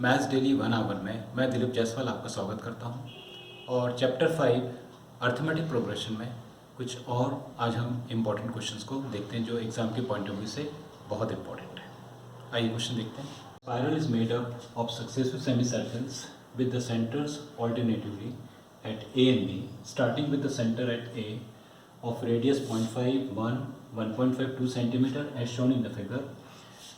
Maths daily 1 our में मैं दिलीप जायसवाल आपका स्वागत करता हूं और चैप्टर 5 अर्थमेटिक प्रोग्रेशन में कुछ और आज हम इम्पॉर्टेंट क्वेश्चंस को देखते हैं जो एग्ज़ाम के पॉइंट ऑफ व्यू से बहुत इम्पॉर्टेंट है। आइए क्वेश्चन देखते हैं। Spiral is made up of successive semi circles with the centres alternatively at A and B, starting with the centre at A of radius 0.5, 1, 1.5, 2 centimeter as shown in the figure.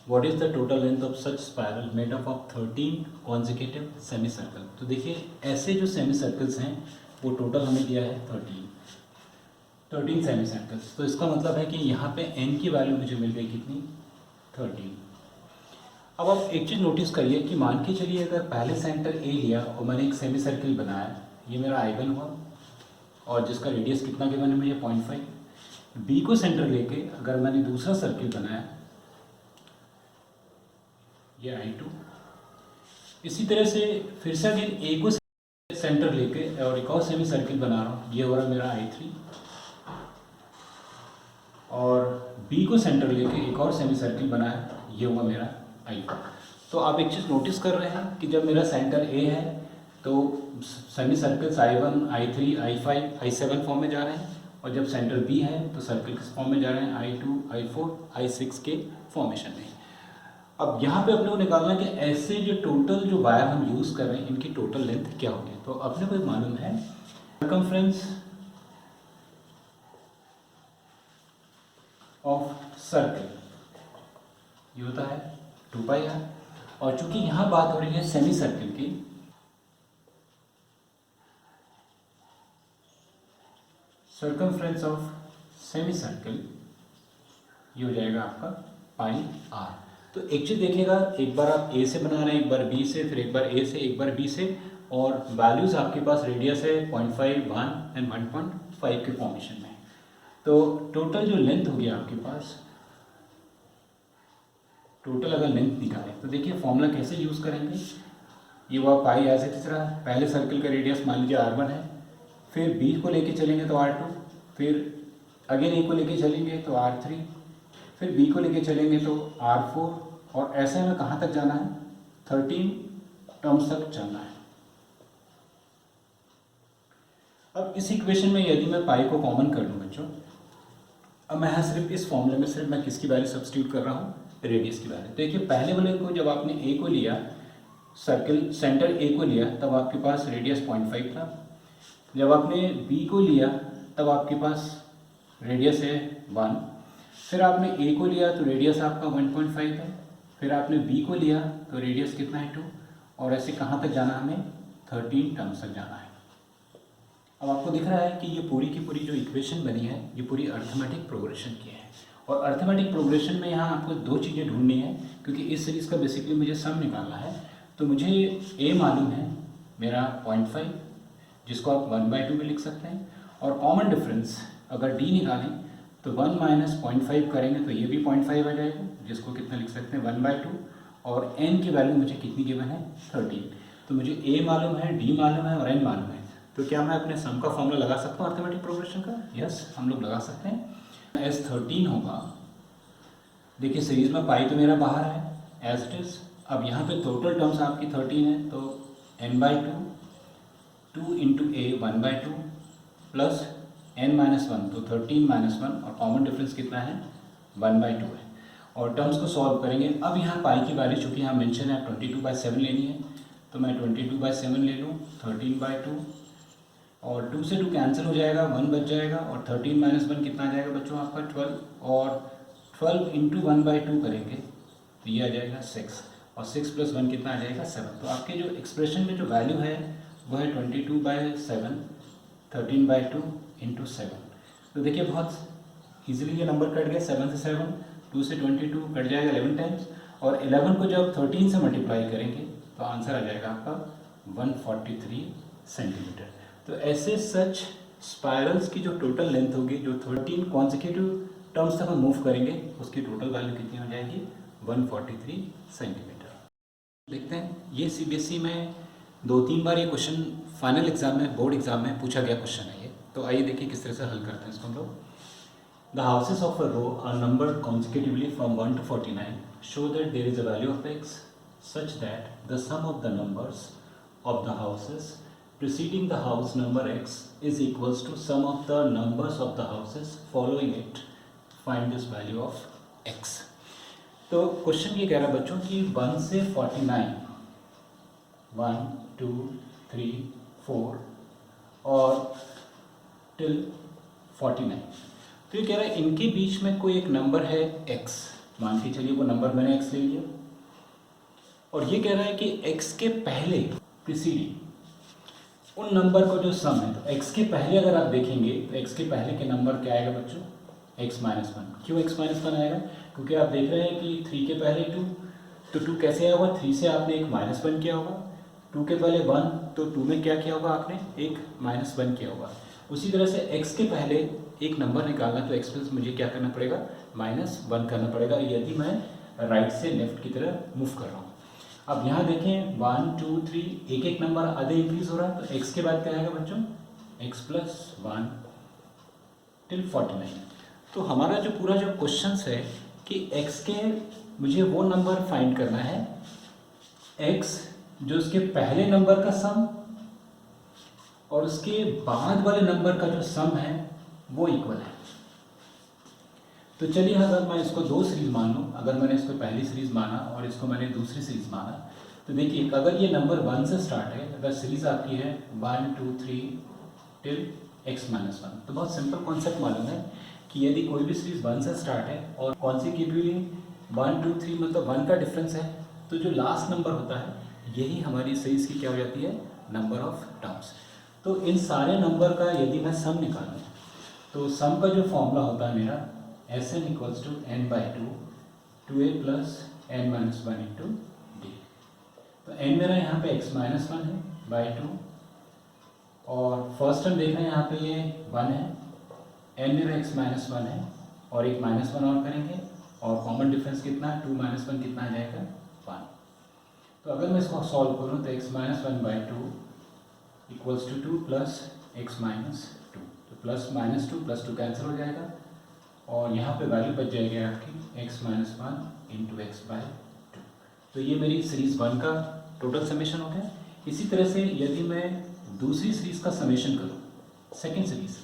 What is the total length of such spiral made up of 13 consecutive semicircle? तो देखिए ऐसे जो semicircles हैं वो total हमें दिया है 13 semicircles। तो इसका मतलब है कि यहाँ पे n की वैल्यू मुझे मिल गई कितनी 13। अब आप एक चीज़ नोटिस करिए कि मान के चलिए अगर पहले सेंटर A लिया और मैंने एक सेमी सर्किल बनाया, ये मेरा आइगन हुआ और जिसका रेडियस कितना गिवन है मुझे 0.5। बी को सेंटर लेके अगर मैंने दूसरा सर्किल बनाया, ये I2। इसी तरह से फिर से अगर ए को सेंटर लेके और एक और सेमी सर्किल बना रहा हूँ, ये हो रहा मेरा I3। और बी को सेंटर लेके एक और सेमी सर्किल बनाया, ये हुआ मेरा I4। तो आप एक चीज़ नोटिस कर रहे हैं कि जब मेरा सेंटर ए है तो semi circles I1, I3, I5, I7 form में जा रहे हैं, और जब सेंटर बी है तो सर्कल किस फॉर्म में जा रहे हैं I2, I4, I6 के फॉर्मेशन में। अब यहाँ पे अपने को निकालना है कि ऐसे जो टोटल जो वायर हम यूज़ कर रहे हैं इनकी टोटल लेंथ क्या होगी। तो अपने को मालूम है सर्कमफ्रेंस ऑफ सर्कल ये होता है 2πr, और चूंकि यहाँ बात हो रही है सेमी सर्कल की, सर्कमफ्रेंस ऑफ सेमी सर्कल ये हो जाएगा आपका πr। तो एक चीज़ देखिएगा, एक बार आप ए से बना रहे हैं, एक बार बी से, फिर एक बार ए से, एक बार बी से, और वैल्यूज़ आपके पास रेडियस है 0.5, 1 एंड 1.5 के फॉर्मेशन में। तो टोटल जो लेंथ होगी आपके पास, टोटल अगर लेंथ निकालें तो देखिए फॉर्मूला कैसे यूज़ करेंगे। ये हुआ पाई ऐसे तीसरा, पहले सर्कल का रेडियस मान लीजिए r1 है, फिर बी को लेके चलेंगे तो r2, फिर अगेन ए को लेके चलेंगे तो r3, फिर बी को लेके चलेंगे तो r4, और ऐसे में कहाँ तक जाना है 13 टर्म्स तक जाना है। अब इस इक्वेशन में यदि मैं पाई को कॉमन कर लूँ बच्चों, अब मैं सिर्फ इस फॉर्मूले में सिर्फ मैं किसकी वैल्यू सब्स्टिट्यूट कर रहा हूँ, रेडियस की वैल्यू। देखिए पहले वाले को जब आपने ए को लिया, सर्कल सेंटर ए को लिया, तब आपके पास रेडियस 0.5 था। जब आपने बी को लिया तब आपके पास रेडियस है 1। फिर आपने ए को लिया तो रेडियस आपका 1.5 है। फिर आपने बी को लिया तो रेडियस कितना है 2, और ऐसे कहाँ तक जाना हमें 13 टर्म्स तक जाना है। अब आपको दिख रहा है कि ये पूरी की पूरी जो इक्वेशन बनी है ये पूरी अर्थमेटिक प्रोग्रेशन की है, और अर्थमेटिक प्रोग्रेशन में यहाँ आपको दो चीज़ें ढूंढनी है, क्योंकि इस सीरीज़ का बेसिकली मुझे सम निकालना है। तो मुझे ए मालूम है मेरा 0.5, जिसको आप 1/2 में लिख सकते हैं, और कॉमन डिफरेंस अगर डी निकालें तो 1 - 0.5 करेंगे तो ये भी 0.5 आ जाएगा, जिसको कितना लिख सकते हैं 1/2, और n की वैल्यू मुझे कितनी गिवन है 13। तो मुझे a मालूम है, d मालूम है और n मालूम है। तो क्या मैं अपने सम का फॉर्मूला लगा सकता हूँ अर्थमेटिक प्रोग्रेशन का? यस, हम लोग लगा सकते हैं। S13 होगा, देखिए सीरीज में पाई तो मेरा बाहर है एज इट इज़। अब यहाँ पे टोटल टर्म्स आपकी 13 है, तो n/2, 2 × a 1/2 प्लस n-1, तो 13 - 1, और कॉमन डिफरेंस कितना है 1/2 है। और टर्म्स को सॉल्व करेंगे। अब यहाँ पाई की वैल्यू चूँकि यहाँ मेंशन है 22/7 लेनी है, तो मैं 22/7 ले लूँ, 13/2, और 2 से 2 कैंसिल हो जाएगा, 1 बच जाएगा, और 13 - 1 कितना आ जाएगा बच्चों आपका 12, और 12 × 1/2 करेंगे तो ये आ जाएगा 6, और 6 + 1 कितना आ जाएगा 7। तो आपके जो एक्सप्रेशन में जो वैल्यू है वो है 22/7, 13/2 × 7। तो देखिए बहुत इजीली ये नंबर कट गए, 7 से 7, 2 से 22 कट जाएगा 11 टाइम्स, और 11 को जब 13 से मल्टीप्लाई करेंगे तो आंसर आ जाएगा आपका 143 सेंटीमीटर। तो ऐसे सच स्पायरल्स की जो टोटल लेंथ होगी, जो 13 कॉन्जिक्यूटिव टर्म्स तक हम मूव करेंगे, उसकी टोटल वैल्यू कितनी हो जाएगी 143 सेंटीमीटर। देखते हैं, ये CBSE में 2-3 बार ये क्वेश्चन फाइनल एग्जाम में, बोर्ड एग्जाम में पूछा गया क्वेश्चन है ये। तो आइए देखिए किस तरह से हल करते हैं इसको हम लोग। The houses of a row are numbered consecutively from 1 to 49 show that there is a value of x such that the sum of the numbers of the houses preceding the house number x is equals to sum of the numbers of the houses following it. Find this value of x. तो question ये कह रहा है बच्चों कि 1 से 49, 1 2 3 4 और till 49, तो ये कह रहा है इनके बीच में कोई एक नंबर है x, मान के चलिए वो नंबर मैंने x ले लिया, और ये कह रहा है कि x के पहले प्रीसीडिंग उन नंबर को जो सम है, तो x के पहले अगर आप देखेंगे तो x के पहले के नंबर क्या आएगा बच्चों, x माइनस वन। क्यों x माइनस वन आएगा, क्योंकि आप देख रहे हैं कि 3 के पहले 2, तो 2 कैसे आया होगा, 3 से आपने एक माइनस वन किया होगा, 2 के पहले 1, तो 2 में क्या किया होगा आपने, एक माइनस वन किया होगा। उसी तरह से x के पहले एक नंबर निकालना, तो x प्लस मुझे क्या करना पड़ेगा, माइनस वन करना पड़ेगा, यदि मैं राइट से लेफ्ट की तरह मूव कर रहा हूँ। अब यहाँ देखें 1 2 3 एक एक नंबर आधे इंक्रीज हो रहा है, तो x के बाद क्या आएगा बच्चों, x प्लस वन टिल 49। तो हमारा जो पूरा जो क्वेश्चन है कि x के मुझे वो नंबर फाइंड करना है, x जो उसके पहले नंबर का सम और उसके बाद वाले नंबर का जो सम है वो इक्वल है। तो चलिए अगर मैं इसको दो सीरीज मान लूँ, अगर मैंने इसको पहली सीरीज माना और इसको मैंने दूसरी सीरीज माना, तो देखिए अगर ये नंबर 1 से स्टार्ट है, अगर सीरीज आपकी है 1 2 3 टिल x माइनस वन, तो बहुत सिंपल कॉन्सेप्ट मालूम है कि यदि कोई भी सीरीज 1 से स्टार्ट है और कॉन्सिक्यूटिवली 1 2 3 मतलब 1 का डिफरेंस है, तो जो लास्ट नंबर होता है यही हमारी सीरीज की क्या हो जाती है, नंबर ऑफ टर्म्स। तो इन सारे नंबर का यदि मैं सम निकालूँ, तो सम का जो फॉर्मूला होता है मेरा Sn equals to n by two a plus n minus one into d. तो n मेरा यहाँ पे x माइनस वन है बाई टू, और फर्स्ट टर्म देख रहे हैं यहाँ पे ये 1 है, n मेरा x माइनस वन है और एक माइनस वन और करेंगे, और कॉमन डिफरेंस कितना है, 2 माइनस वन कितना आ जाएगा, 1। तो अगर मैं इसको सॉल्व करूँ तो x minus one by two equals to 2 plus x minus two, तो plus minus two plus two cancel हो जाएगा, और यहाँ पे वैल्यू बच जाएगी आपकी x minus one into x by two. तो ये मेरी सीरीज़ 1 का टोटल समेशन हो गया। इसी तरह से यदि मैं दूसरी सीरीज़ का समेशन करूँ, सेकेंड सीरीज़,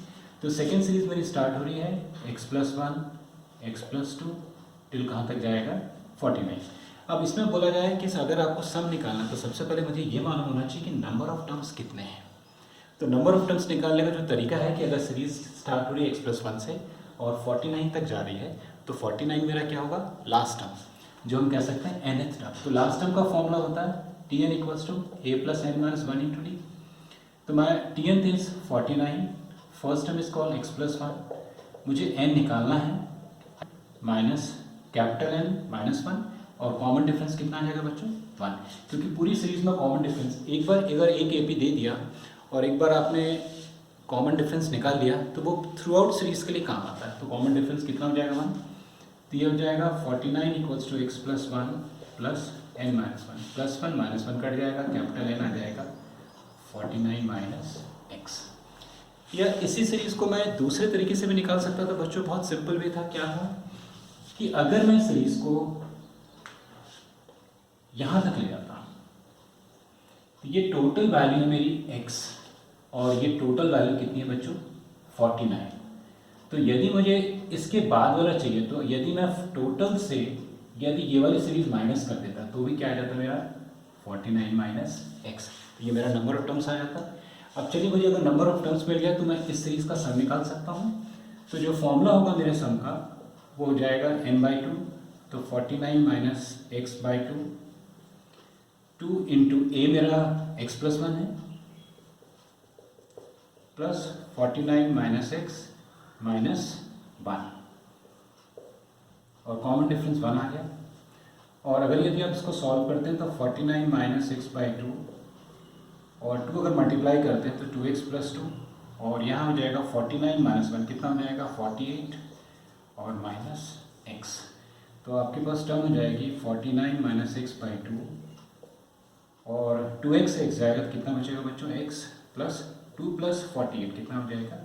तो सेकेंड सीरीज़ मेरी स्टार्ट हो रही है x plus one x plus two till कहाँ तक जाएगा, 49। अब इसमें बोला जाए कि अगर आपको सम निकालना, तो सबसे पहले मुझे ये मालूम होना चाहिए कि नंबर ऑफ टर्म्स कितने हैं। तो नंबर ऑफ टर्म्स निकालने का जो तरीका है कि अगर सीरीज़ स्टार्ट हो रही है x प्लस वन से और 49 तक जा रही है, तो 49 मेरा क्या होगा, लास्ट टर्म, जो हम कह सकते हैं nth टर्म। तो लास्ट टर्म का फॉर्मूला होता है Tn equals to a plus n minus one into d. तो मैं Tn is 49, first term is called x plus one, मुझे n निकालना है minus capital N minus one, और कॉमन डिफरेंस कितना आ जाएगा बच्चों, 1, क्योंकि पूरी सीरीज में कॉमन डिफरेंस एक बार अगर एक AP दे दिया और एक बार आपने कॉमन डिफरेंस निकाल लिया तो वो थ्रू आउट सीरीज़ के लिए काम आता है। तो कॉमन डिफरेंस कितना हो जाएगा 1, तो ये हो जाएगा 49 equals to x plus one plus n minus one, plus one minus one cut जाएगा, कैपिटल N आ जाएगा 49 माइनस x। या इसी सीरीज़ को मैं दूसरे तरीके से भी निकाल सकता था बच्चों, बहुत सिंपल वे था। क्या था कि अगर मैं सीरीज़ को यहाँ तक ले जाता, तो ये टोटल वैल्यू है मेरी x, और ये टोटल वैल्यू कितनी है बच्चों, 49। तो यदि मुझे इसके बाद वाला चाहिए, तो यदि मैं टोटल से यदि ये वाली सीरीज माइनस कर देता तो भी क्या आ जाता मेरा 49 माइनस एक्स, तो ये मेरा नंबर ऑफ टर्म्स आ जाता। अब चलिए मुझे अगर नंबर ऑफ टर्म्स मिल गया तो मैं इस सीरीज़ का सम निकाल सकता हूँ। तो जो फॉर्मूला होगा मेरे सम का वो हो जाएगा n बाई टू, तो 49 minus x by two, 2 into a मेरा x प्लस वन है plus 49 minus x minus one, और कॉमन डिफरेंस 1 आ गया। और अगर यदि आप इसको सॉल्व करते हैं तो 49 माइनस एक्स बाई टू और 2 अगर मल्टीप्लाई करते हैं तो 2x प्लस टू, और यहाँ हो जाएगा 49 माइनस वन कितना हो जाएगा 48 और माइनस x। तो आपके पास टर्म हो जाएगी 49 माइनस एक्स बाई टू और 2x x जाएगा तो कितना बचेगा बच्चों x प्लस 2 प्लस 48 कितना हो जाएगा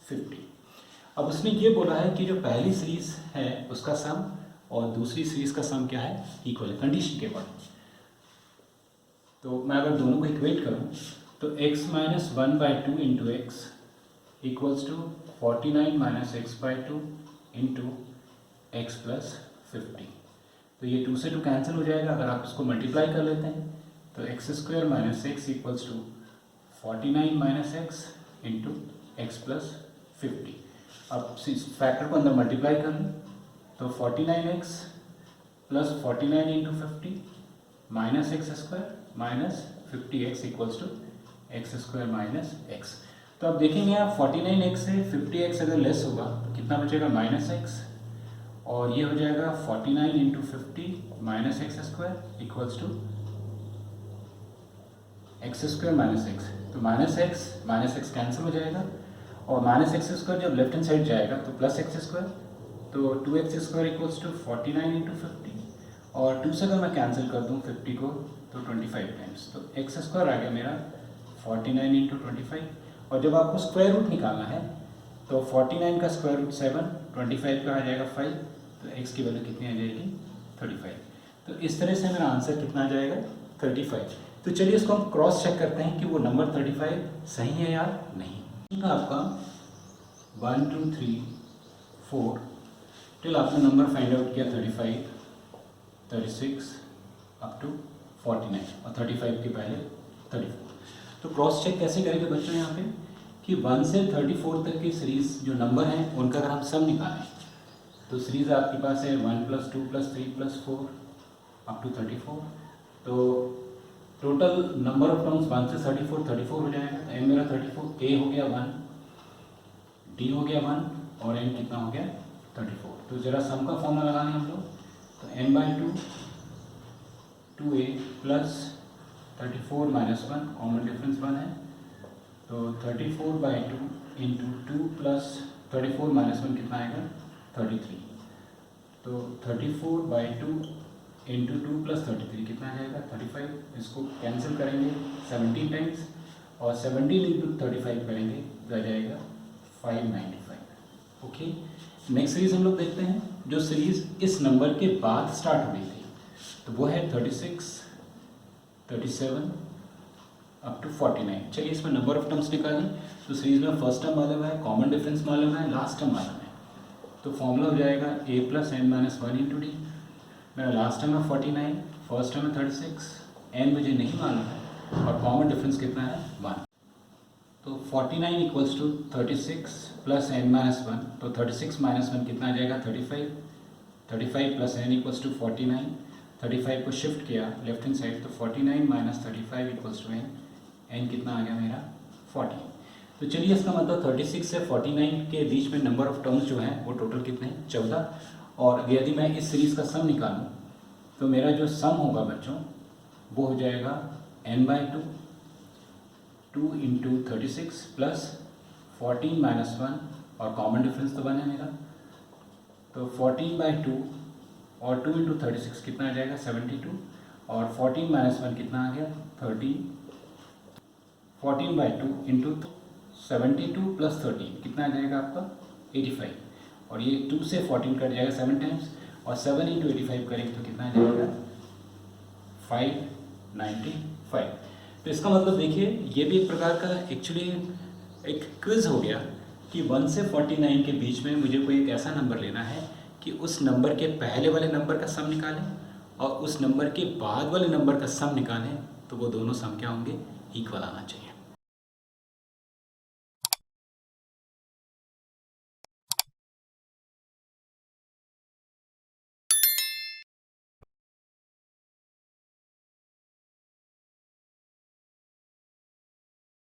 50। अब उसने ये बोला है कि जो पहली सीरीज़ है उसका सम और दूसरी सीरीज़ का सम क्या है, इक्वल है कंडीशन के अकॉर्डिंग। तो मैं अगर दोनों को इक्वेट करूँ तो x minus 1/2 into x equals to 49 minus x/2 into x plus 50। तो ये 2 से 2 कैंसिल हो जाएगा अगर आप इसको मल्टीप्लाई कर लेते हैं। तो x square minus x equals to 49 minus x into x plus 50। अब इस फैक्टर को अंदर मल्टीप्लाई कर लें तो 49x plus 49 into 50 minus x square minus 50x equals to x square minus x. तो अब देखेंगे आप 49x से 50x अगर लेस होगा तो कितना बचेगा माइनस एक्स, और ये हो जाएगा 49 into 50 minus x square equals to x square minus x. तो माइनस एक्स कैंसिल हो जाएगा और माइनस एक्स स्क्वायर जब लेफ्ट हैंड साइड जाएगा तो प्लस एक्स स्क्वायर, तो 2x square equals to 49 into 50 और 2 से अगर मैं कैंसिल कर दूँ 50 को तो 25 टाइम्स, तो एक्स स्क्वायर आ गया मेरा 49 इंटू 25। और जब आपको स्क्वायर रूट निकालना है तो 49 का स्क्वायर रूट 7, 25 का आ जाएगा 5, तो x की वैल्यू कितनी आ जाएगी 35। तो इस तरह से मेरा आंसर कितना आ जाएगा 35। तो चलिए इसको हम क्रॉस चेक करते हैं कि वो नंबर 35 सही है या नहीं। आपका 1 2 3 4 टिल आपने नंबर फाइंड आउट किया 35, 36 अप टू 49 और 35 के पहले 34। तो क्रॉस चेक कैसे करेंगे बच्चों यहाँ पे कि 1 से 34 तक की सीरीज़ जो नंबर हैं उनका अगर हम सम निकालें तो सीरीज़ आपके पास है 1 + 2 + 3 + 4 अप टू 34। तो टोटल नंबर ऑफ टर्म्स 1 से 34 हो जाएगा। तो एम मेरा 34, ए हो गया 1, डी हो गया 1 और एन कितना हो गया 34। तो ज़रा सम का फॉर्मूला लगाएं हम लोग, तो n/2 2a plus 34 minus 1 common difference 1 है, तो 34/2 इंटू 2 प्लस 34 माइनस 1 कितना आएगा 33। तो 34/2 इंटू 2 प्लस 33 कितना आ जाएगा 35। इसको कैंसिल करेंगे 17 टाइम्स और 17 इंटू 35 करेंगे तो आ जाएगा 595। ओके, नेक्स्ट सीरीज़ हम लोग देखते हैं जो सीरीज़ इस नंबर के बाद स्टार्ट हो रही थी, तो वो है 36, 37 अप टू 49। चलिए इसमें नंबर ऑफ टर्म्स निकालें। तो सीरीज़ में फर्स्ट टर्म मालूम है, कॉमन डिफरेंस मालूम है, लास्ट टर्म मालूम है। तो फॉर्मूला हो जाएगा a + n - 1 इंटू डी। मेरा लास्ट टर्म है 49, फर्स्ट टर्म है 36, n मुझे नहीं मालूम है और कॉमन डिफरेंस कितना है 1। तो 49 इक्वल्स टू 36 प्लस n - 1, तो 36 - 1 कितना आ जाएगा 35। 35 प्लस n इक्वल्स टू 49, 35 को शिफ्ट किया लेफ्ट हैंड साइड तो 49 - 35 इक्वल्स टू n कितना आ गया मेरा 40। तो चलिए इसका मतलब 36 से 49 के बीच में नंबर ऑफ टर्म्स जो हैं वो टोटल कितने हैं 14। और यदि मैं इस सीरीज़ का सम निकालूं तो मेरा जो सम होगा बच्चों वो हो जाएगा n/2 2 इंटू 36 प्लस 14 माइनस 1 और कॉमन डिफरेंस तो 1 है मेरा, तो 14/2 और 2 इंटू 36 कितना आ जाएगा 72 और 14 माइनस 1 कितना आ गया 13। 14/2 इंटू 72 प्लस 13 कितना आ जाएगा आपका 85 और ये 2 से 14 कट जाएगा 7 टाइम्स और 7 इंटू 85 करेंगे तो कितना आ जाएगा 595। तो इसका मतलब देखिए ये भी एक प्रकार का एक्चुअली एक क्विज हो गया कि 1 से 49 के बीच में मुझे कोई एक ऐसा नंबर लेना है कि उस नंबर के पहले वाले नंबर का सम निकालें और उस नंबर के बाद वाले नंबर का सम निकालें, तो वो दोनों सम क्या होंगे इक्वल आना चाहिए।